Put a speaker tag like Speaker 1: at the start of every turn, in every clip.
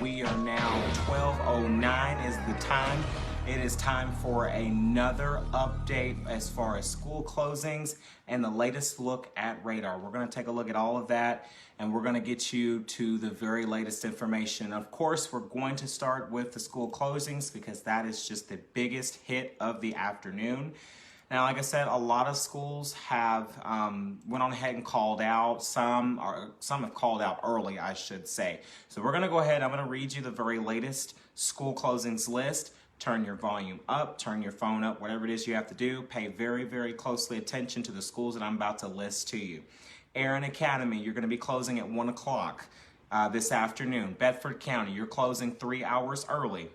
Speaker 1: We are now 12:09 is the time. It is time for another update as far as school closings and the latest look at radar. We're going to take a look at all of that and we're going to get you to the very latest information. Of course, we're going to start with the school closings because that is just the biggest hit of the afternoon. Now, like I said, a lot of schools have went on ahead and called out. Some have called out early, I should say. So we're going to go ahead. I'm going to read you the very latest school closings list. Turn your volume up, turn your phone up, whatever it is you have to do. Pay very, very closely attention to the schools that I'm about to list to you. Aaron Academy, you're going to be closing at 1 o'clock this afternoon. Bedford County, you're closing 3 hours early.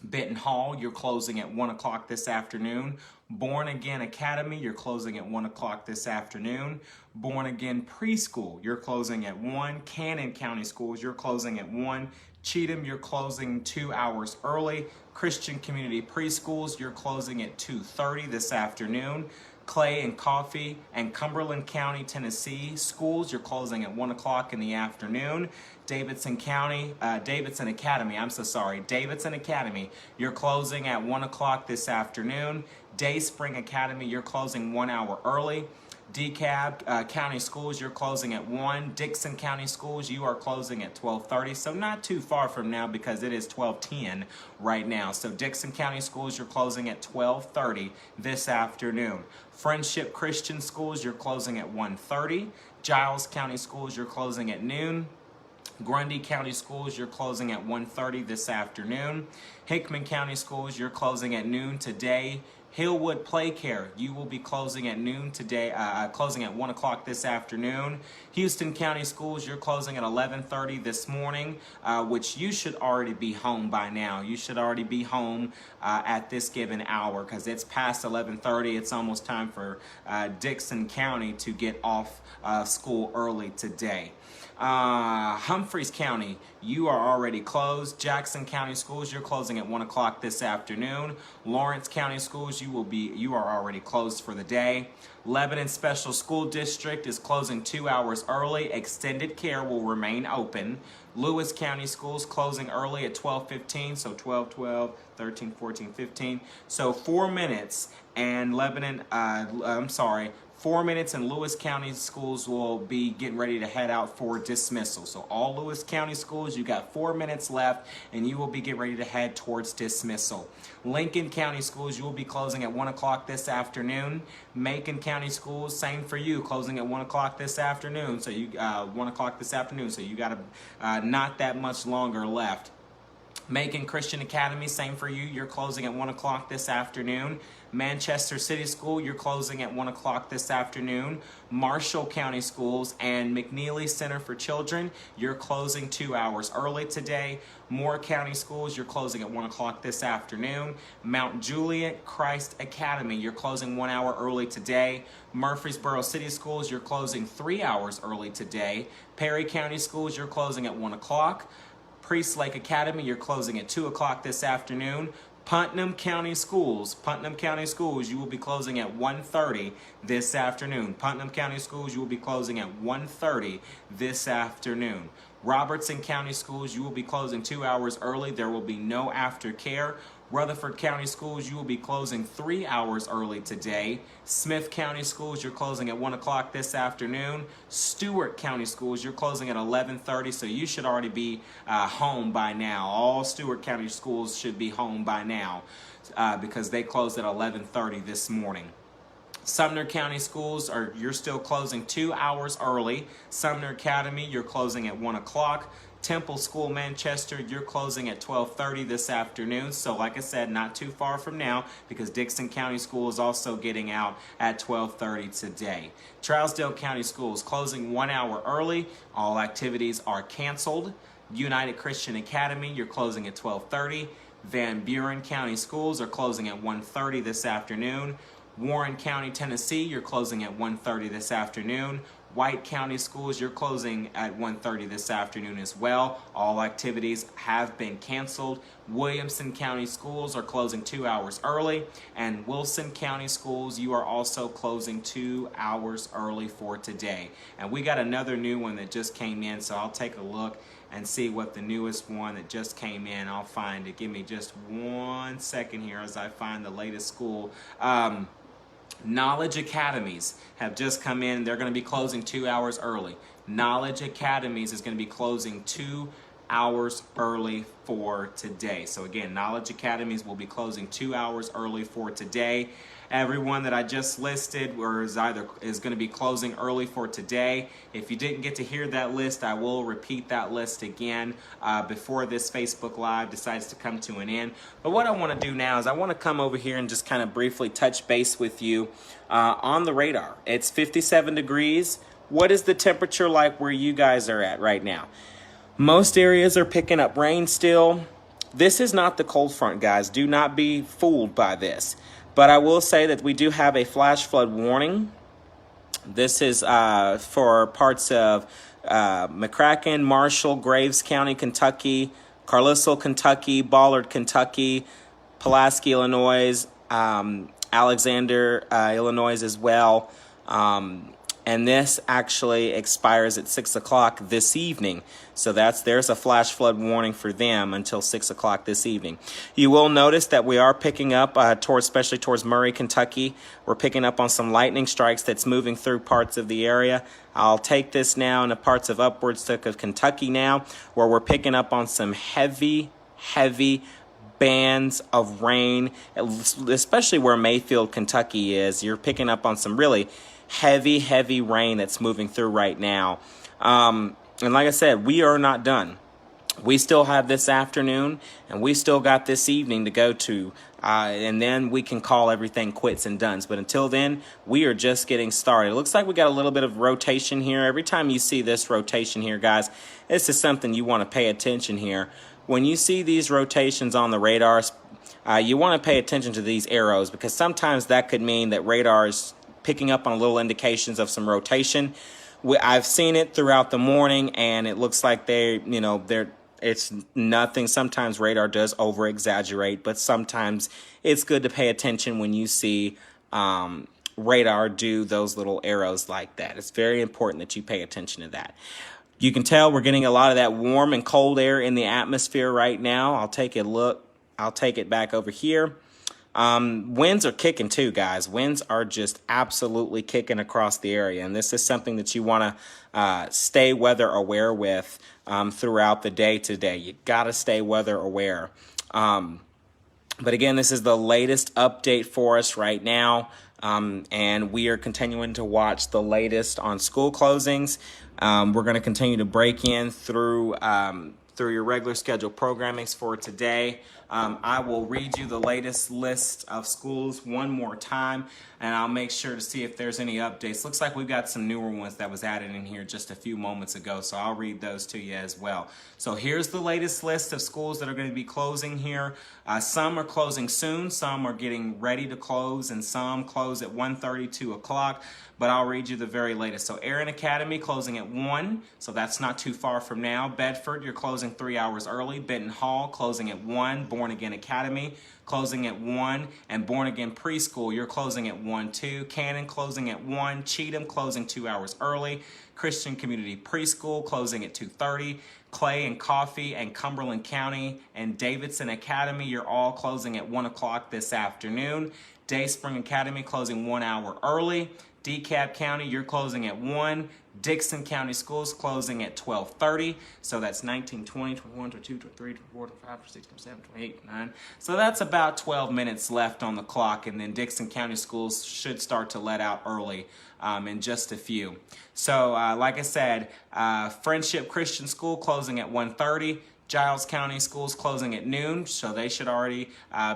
Speaker 1: Benton Hall, you're closing at 1 o'clock this afternoon. Born Again Academy, you're closing at 1 o'clock this afternoon. Born Again Preschool, you're closing at 1. Cannon County Schools, you're closing at 1. Cheatham, you're closing 2 hours early. Christian Community Preschools, you're closing at 2:30 this afternoon. Clay and Coffee and Cumberland County, Tennessee schools, you're closing at 1 o'clock in the afternoon. Davidson Academy, you're closing at 1 o'clock this afternoon. Day Spring Academy, you're closing 1 hour early. DeKalb County Schools, you're closing at 1. Dixon County Schools, you are closing at 12:30. So not too far from now because it is 12:10 right now. So Dixon County Schools, you're closing at 12:30 this afternoon. Friendship Christian Schools, you're closing at 1:30. Giles County Schools, you're closing at noon. Grundy County Schools, you're closing at 1:30 this afternoon. Hickman County Schools, you're closing at noon today. Hillwood Playcare, you will be closing at noon today, closing at 1 o'clock this afternoon. Houston County Schools, you're closing at 11:30 this morning, which you should already be home by now. You should already be home at this given hour because it's past 11:30. It's almost time for Dixon County to get off school early today. Humphreys County, you are already closed. Jackson County Schools, you're closing at 1 o'clock this afternoon. Lawrence County Schools, you are already closed for the day. Lebanon Special School District is closing 2 hours early. Extended care will remain open. Lewis County Schools closing early at 12:15, so 12, 12, 13, 14, 15. So 4 minutes and 4 minutes and Lewis County Schools will be getting ready to head out for dismissal. So all Lewis County Schools, you got 4 minutes left and you will be getting ready to head towards dismissal. Lincoln County Schools, you will be closing at 1 o'clock this afternoon. Macon County Schools, same for you, closing at 1 o'clock this afternoon. So you 1 o'clock this afternoon. So you got not that much longer left. Macon Christian Academy, same for you. You're closing at 1 o'clock this afternoon. Manchester City School, you're closing at 1 o'clock this afternoon. Marshall County Schools and McNeely Center for Children, you're closing 2 hours early today. Moore County Schools, you're closing at 1 o'clock this afternoon. Mount Juliet Christ Academy, you're closing 1 hour early today. Murfreesboro City Schools, you're closing 3 hours early today. Perry County Schools, you're closing at 1 o'clock. Priest Lake Academy, you're closing at 2 o'clock this afternoon. Putnam County Schools, you will be closing at 1:30 this afternoon. Putnam County Schools, you will be closing at 1:30 this afternoon. Robertson County Schools, you will be closing 2 hours early. There will be no aftercare. Rutherford County Schools, you will be closing 3 hours early today. Smith County Schools, you're closing at 1 o'clock this afternoon. Stewart County Schools, you're closing at 11:30, so you should already be home by now. All Stewart County Schools should be home by now because they closed at 11:30 this morning. Sumner County Schools, you're still closing 2 hours early. Sumner Academy, you're closing at 1 o'clock. Temple School Manchester, you're closing at 12:30 this afternoon. So like I said, not too far from now because Dixon County School is also getting out at 12:30 today. Trousdale County Schools closing 1 hour early. All activities are canceled. United Christian Academy, you're closing at 12:30. Van Buren County Schools are closing at 1:30 this afternoon. Warren County, Tennessee, you're closing at 1:30 this afternoon. White County Schools, you're closing at 1:30 this afternoon as well. All activities have been canceled. Williamson County Schools are closing 2 hours early. And Wilson County Schools, you are also closing 2 hours early for today. And we got another new one that just came in, so I'll take a look and see what the newest one that just came in. I'll find it. Give me just 1 second here as I find the latest school. Knowledge Academies have just come in. They're going to be closing 2 hours early. Knowledge Academies is going to be closing 2 hours early for today. So again, Knowledge Academies will be closing 2 hours early for today. Everyone that I just listed is going to be closing early for today. If you didn't get to hear that list, I will repeat that list again before this Facebook Live decides to come to an end. But what I want to do now is I want to come over here and just kind of briefly touch base with you on the radar. It's 57 degrees. What is the temperature like where you guys are at right now? Most areas are picking up rain still. This is not the cold front, guys. Do not be fooled by this. But I will say that we do have a flash flood warning. This is for parts of McCracken, Marshall, Graves County, Kentucky, Carlisle, Kentucky, Ballard, Kentucky, Pulaski, Illinois, Alexander, Illinois as well. And this actually expires at 6 o'clock this evening. So there's a flash flood warning for them until 6 o'clock this evening. You will notice that we are picking up, especially towards Murray, Kentucky. We're picking up on some lightning strikes that's moving through parts of the area. I'll take this now into parts of upwards of Kentucky now, where we're picking up on some heavy bands of rain, especially where Mayfield, Kentucky is. You're picking up on some really heavy rain that's moving through right now. And like I said, we are not done. We still have this afternoon, and we still got this evening to go to, and then we can call everything quits and done. But until then, we are just getting started. It looks like we got a little bit of rotation here. Every time you see this rotation here, guys, this is something you want to pay attention here. When you see these rotations on the radars, you want to pay attention to these arrows, because sometimes that could mean that radar is picking up on little indications of some rotation. I've seen it throughout the morning, and it looks like it's nothing. Sometimes radar does over-exaggerate, but sometimes it's good to pay attention when you see radar do those little arrows like that. It's very important that you pay attention to that. You can tell we're getting a lot of that warm and cold air in the atmosphere right now. I'll take it back over here. Winds are kicking too, guys. Winds are just absolutely kicking across the area, and this is something that you want to stay weather aware with throughout the day today. You got to stay weather aware. But again, this is the latest update for us right now, and we are continuing to watch the latest on school closings. We're going to continue to break in through your regular scheduled programmings for today. I will read you the latest list of schools one more time, and I'll make sure to see if there's any updates. Looks like we've got some newer ones that was added in here just a few moments ago, so I'll read those to you as well. So here's the latest list of schools that are going to be closing here. Some are closing soon, some are getting ready to close, and some close at 1:30, 2 o'clock. But I'll read you the very latest. So Aaron Academy closing at 1, so that's not too far from now. Bedford, you're closing 3 hours early. Benton Hall closing at 1. Born Again Academy closing at 1. And Born Again Preschool, you're closing at 1 too. Cannon closing at 1. Cheatham closing 2 hours early. Christian Community Preschool closing at 2:30. Clay and Coffee and Cumberland County and Davidson Academy, you're all closing at 1 o'clock this afternoon. Dayspring Academy closing 1 hour early. DeKalb County, you're closing at 1. Dixon County Schools closing at 12:30. So that's 19, 20, 21, 22, 23, 24, 25, 26, 27, 28, 29. So that's about 12 minutes left on the clock. And then Dixon County Schools should start to let out early in just a few. So like I said, Friendship Christian School closing at 1:30. Giles County Schools closing at noon, so they should already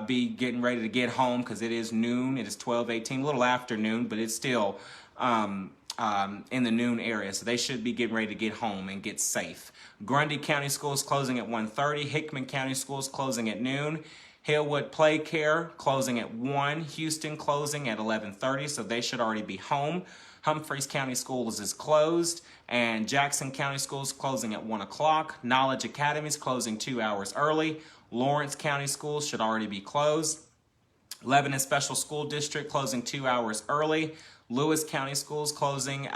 Speaker 1: be getting ready to get home because it is noon. It is 12:18, a little after noon, but it's still in the noon area, so they should be getting ready to get home and get safe. Grundy County Schools closing at 1:30. Hickman County Schools closing at noon. Hillwood Play Care closing at 1. Houston closing at 11:30, so they should already be home. Humphreys County Schools is closed, and Jackson County Schools closing at 1 o'clock. Knowledge Academies closing 2 hours early. Lawrence County Schools should already be closed. Lebanon Special School District closing 2 hours early. Lewis County Schools closing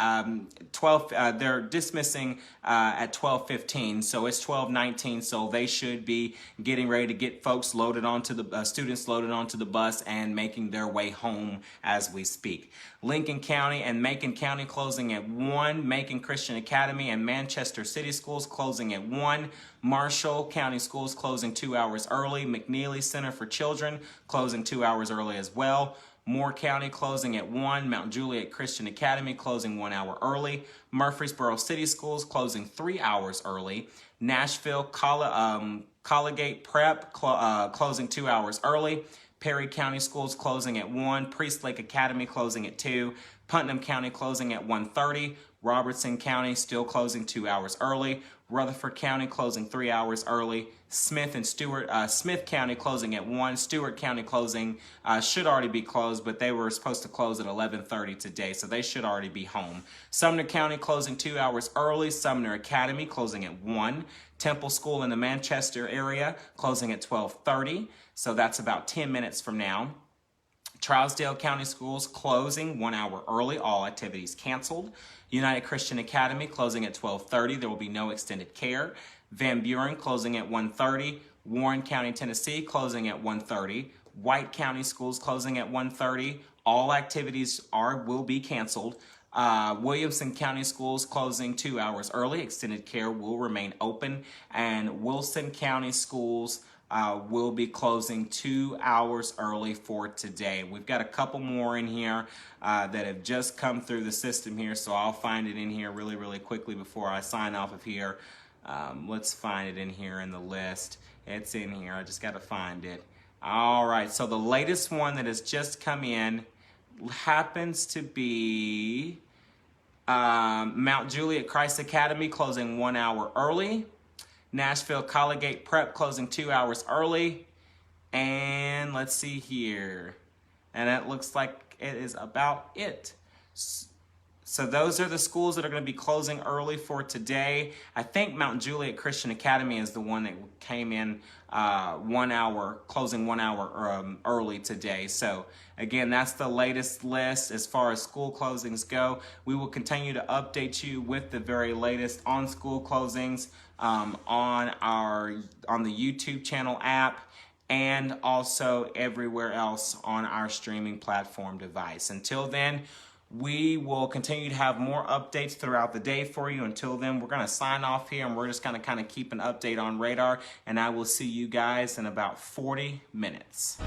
Speaker 1: 12. They're dismissing at 12:15, so it's 12:19. So they should be getting ready to get folks loaded onto the students loaded onto the bus and making their way home as we speak. Lincoln County and Macon County closing at 1. Macon Christian Academy and Manchester City Schools closing at 1. Marshall County Schools closing 2 hours early. McNeely Center for Children closing 2 hours early as well. Moore County closing at 1. Mount Juliet Christian Academy closing 1 hour early. Murfreesboro City Schools closing 3 hours early. Nashville Collegate Prep closing 2 hours early. Perry County Schools closing at 1. Priest Lake Academy closing at 2. Putnam County closing at 1:30. Robertson County still closing 2 hours early. Rutherford County closing 3 hours early. Smith County closing at 1. Stewart County closing should already be closed, but they were supposed to close at 11:30 today, so they should already be home. Sumner County closing 2 hours early. Sumner Academy closing at 1. Temple School in the Manchester area closing at 12:30, so that's about 10 minutes from now. Trousdale County Schools closing 1 hour early, all activities canceled. United Christian Academy closing at 12:30, there will be no extended care. Van Buren closing at 1:30. Warren County, Tennessee closing at 1:30. White County Schools closing at 1:30. All activities will be canceled. Williamson County Schools closing 2 hours early. Extended care will remain open. And Wilson County Schools will be closing 2 hours early for today. We've got a couple more in here that have just come through the system here, so I'll find it in here really, really quickly before I sign off of here. Let's find it in here in the list. It's in here. I just got to find it. All right, so the latest one that has just come in happens to be Mount Juliet Christ Academy closing 1 hour early. Nashville Collegate Prep closing 2 hours early. And let's see here. And it looks like it is about it. So those are the schools that are going to be closing early for today. I think Mount Juliet Christian Academy is the one that came in closing 1 hour early today. So again, that's the latest list as far as school closings go. We will continue to update you with the very latest on school closings on the YouTube channel app, and also everywhere else on our streaming platform device. Until then, we will continue to have more updates throughout the day for you. Until then, we're going to sign off here, and we're just going to kind of keep an update on radar, and I will see you guys in about 40 minutes.